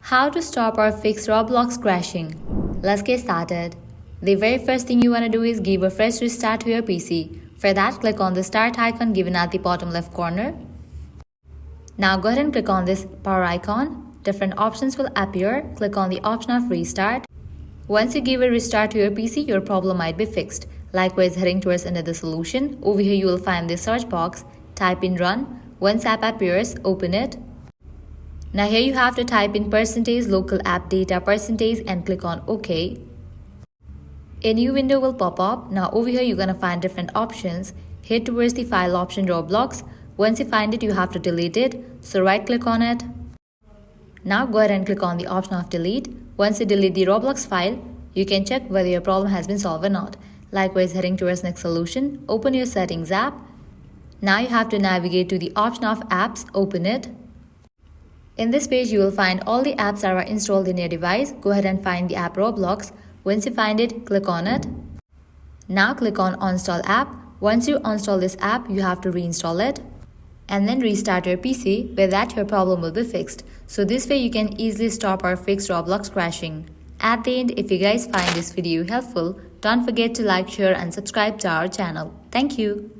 How to stop or fix Roblox crashing. Let's get started. The very first thing you want to do is give a fresh restart to your PC. For that, click on the start icon given at the bottom left corner. Now go ahead and click on this power icon. Different options will appear. Click on the option of restart. Once you give a restart to your PC, your problem might be fixed. Likewise, heading towards another solution. Over here you will find the search box. Type in run. Once app appears, open it. Now here you have to type in %local app data % and click on OK. A new window will pop up. Now over here you're going to find different options. Head towards the file option Roblox. Once you find it, you have to delete it. So right click on it. Now go ahead and click on the option of delete. Once you delete the Roblox file, you can check whether your problem has been solved or not. Likewise, heading towards next solution, open your settings app. Now you have to navigate to the option of apps, open it. In this page, you will find all the apps that are installed in your device. Go ahead and find the app Roblox. Once you find it, click on it. Now click on uninstall app. Once you uninstall this app, you have to reinstall it. And then restart your PC. With that, your problem will be fixed. So this way you can easily stop or fix Roblox crashing. At the end, if you guys find this video helpful, don't forget to like, share and subscribe to our channel. Thank you.